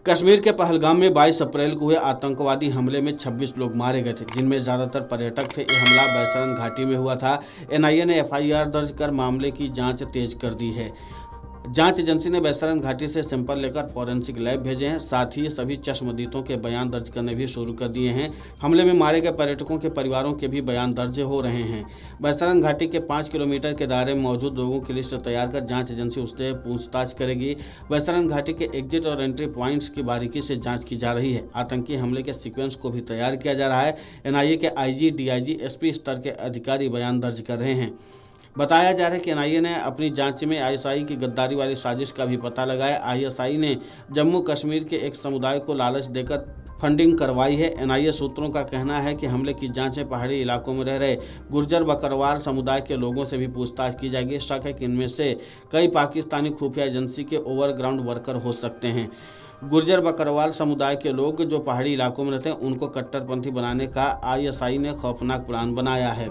कश्मीर के पहलगाम में 22 अप्रैल को हुए आतंकवादी हमले में 26 लोग मारे गए थे, जिनमें ज़्यादातर पर्यटक थे। यह हमला बैसरन घाटी में हुआ था। एनआईए ने एफआईआर दर्ज कर मामले की जांच तेज कर दी है। जांच एजेंसी ने बैसरन घाटी से सैंपल लेकर फॉरेंसिक लैब भेजे हैं। साथ ही सभी चश्मदीदों के बयान दर्ज करने भी शुरू कर दिए हैं। हमले में मारे गए पर्यटकों के परिवारों के भी बयान दर्ज हो रहे हैं। बैसरन घाटी के 5 किलोमीटर के दायरे में मौजूद लोगों की लिस्ट तैयार कर जांच एजेंसी उससे पूछताछ करेगी। बैसरन घाटी के एग्जिट और एंट्री पॉइंट्स की बारीकी से जाँच की जा रही है। आतंकी हमले के सीक्वेंस को भी तैयार किया जा रहा है। एनआईए के आईजी, डीआईजी, एसपी स्तर के अधिकारी बयान दर्ज कर रहे हैं। बताया जा रहा है कि एनआईए ने अपनी जांच में आईएसआई की गद्दारी वाली साजिश का भी पता लगाया। आईएसआई ने जम्मू कश्मीर के एक समुदाय को लालच देकर फंडिंग करवाई है। एनआईए सूत्रों का कहना है कि हमले की जांच में पहाड़ी इलाकों में रह रहे गुर्जर बकरवाल समुदाय के लोगों से भी पूछताछ की जाएगी। शक है कि इनमें से कई पाकिस्तानी खुफिया एजेंसी के ओवरग्राउंड वर्कर हो सकते हैं। गुर्जर बकरवाल समुदाय के लोग जो पहाड़ी इलाकों में रहते हैं, उनको कट्टरपंथी बनाने का आईएसआई ने खौफनाक प्लान बनाया है।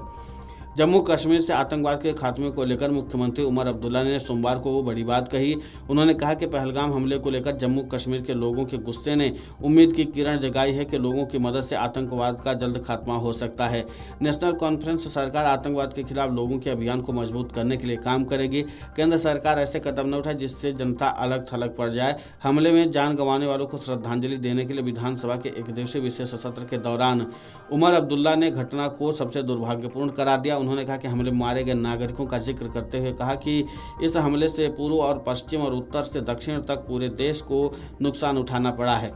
जम्मू कश्मीर से आतंकवाद के खात्मे को लेकर मुख्यमंत्री उमर अब्दुल्ला ने सोमवार को वो बड़ी बात कही। उन्होंने कहा कि पहलगाम हमले को लेकर जम्मू कश्मीर के लोगों के गुस्से ने उम्मीद की किरण जगाई है कि लोगों की मदद से आतंकवाद का जल्द खात्मा हो सकता है। नेशनल कॉन्फ्रेंस सरकार आतंकवाद के खिलाफ लोगों के अभियान को मजबूत करने के लिए काम करेगी। केंद्र सरकार ऐसे कदम न उठाए जिससे जनता अलग थलग पड़ जाए। हमले में जान गंवाने वालों को श्रद्धांजलि देने के लिए विधानसभा के एक दिवसीय विशेष सत्र के दौरान उमर अब्दुल्ला ने घटना को सबसे दुर्भाग्यपूर्ण करार दिया। उन्होंने कहा कि हमले में मारे गए नागरिकों का जिक्र करते हुए कहा कि इस हमले से पूर्व और पश्चिम और उत्तर से दक्षिण तक पूरे देश को नुकसान उठाना पड़ा है।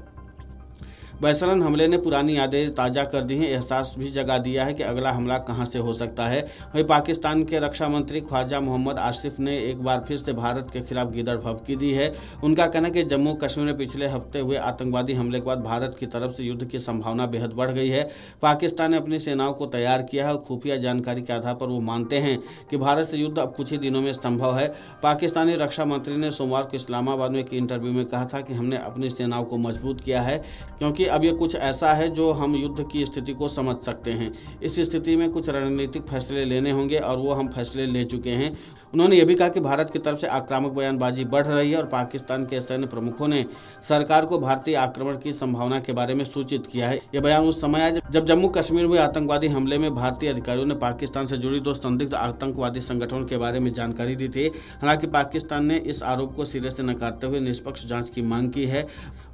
बैसरन हमले ने पुरानी यादें ताज़ा कर दी हैं, एहसास भी जगा दिया है कि अगला हमला कहां से हो सकता है। वहीं पाकिस्तान के रक्षा मंत्री ख्वाजा मोहम्मद आसिफ ने एक बार फिर से भारत के खिलाफ गीदड़ भभकी दी है। उनका कहना है कि जम्मू कश्मीर में पिछले हफ्ते हुए आतंकवादी हमले के बाद भारत की तरफ से युद्ध की संभावना बेहद बढ़ गई है। पाकिस्तान ने अपनी सेनाओं को तैयार किया है और खुफिया जानकारी के आधार पर वो मानते हैं कि भारत से युद्ध अब कुछ ही दिनों में संभव है। पाकिस्तानी रक्षा मंत्री ने सोमवार को इस्लामाबाद में एक इंटरव्यू में कहा था कि हमने अपनी सेनाओं को मजबूत किया है, क्योंकि अब ये कुछ ऐसा है जो हम युद्ध की स्थिति को समझ सकते हैं। इस स्थिति में कुछ रणनीतिक फैसले लेने होंगे और वो हम फैसले ले चुके हैं। उन्होंने ये भी कहा कि भारत की तरफ से आक्रामक बयानबाजी बढ़ रही है और पाकिस्तान के सैन्य प्रमुखों ने सरकार को भारतीय आक्रमण की संभावना के बारे में सूचित किया है। यह बयान उस समय आया जब जम्मू कश्मीर में आतंकवादी हमले में भारतीय अधिकारियों ने पाकिस्तान से जुड़ी 2 संदिग्ध आतंकवादी संगठनों के बारे में जानकारी दी थी। हालांकि पाकिस्तान ने इस आरोप को सिरे से नकारते हुए निष्पक्ष जांच की मांग की है।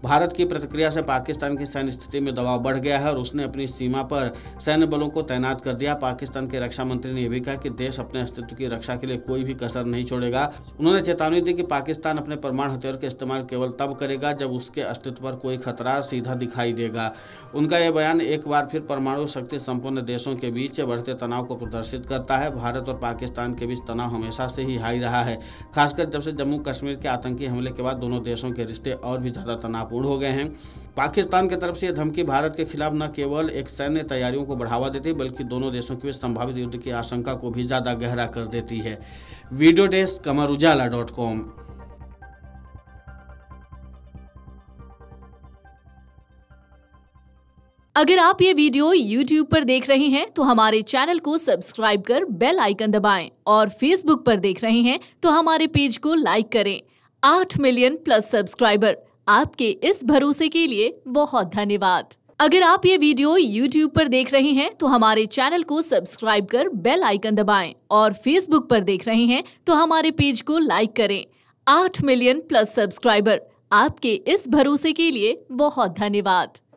भारत की प्रतिक्रिया से पाकिस्तान की सैन्य स्थिति में दबाव बढ़ गया है और उसने अपनी सीमा पर सैन्य बलों को तैनात कर दिया। पाकिस्तान के रक्षा मंत्री ने यह भी कहा कि देश अपने अस्तित्व की रक्षा के लिए कोई भी कसर नहीं छोड़ेगा। उन्होंने चेतावनी दी कि पाकिस्तान अपने परमाणु हथियार का इस्तेमाल केवल तब करेगा जब उसके अस्तित्व पर कोई खतरा सीधा दिखाई देगा। उनका यह बयान एक बार फिर परमाणु शक्ति संपन्न देशों के बीच बढ़ते तनाव को प्रदर्शित करता है। भारत और पाकिस्तान के बीच तनाव हमेशा से ही हाई रहा है, खासकर जब से जम्मू कश्मीर के आतंकी हमले के बाद दोनों देशों के रिश्ते और भी ज्यादा तनावपूर्ण हो गए हैं। पाकिस्तान की तरफ से यह धमकी भारत के खिलाफ न केवल एक सैन्य तैयारियों को बढ़ावा देती है, बल्कि दोनों देशों के बीच संभावित युद्ध की आशंका को भी ज्यादा गहरा कर देती है। Video desk amarujala.com। अगर आप ये वीडियो YouTube पर देख रहे हैं तो हमारे चैनल को सब्सक्राइब कर बेल आइकन दबाएं और Facebook पर देख रहे हैं तो हमारे पेज को लाइक करें। 8 मिलियन प्लस सब्सक्राइबर, आपके इस भरोसे के लिए बहुत धन्यवाद। अगर आप ये वीडियो YouTube पर देख रहे हैं तो हमारे चैनल को सब्सक्राइब कर बेल आइकन दबाएं और Facebook पर देख रहे हैं तो हमारे पेज को लाइक करें। 8 मिलियन प्लस सब्सक्राइबर, आपके इस भरोसे के लिए बहुत धन्यवाद।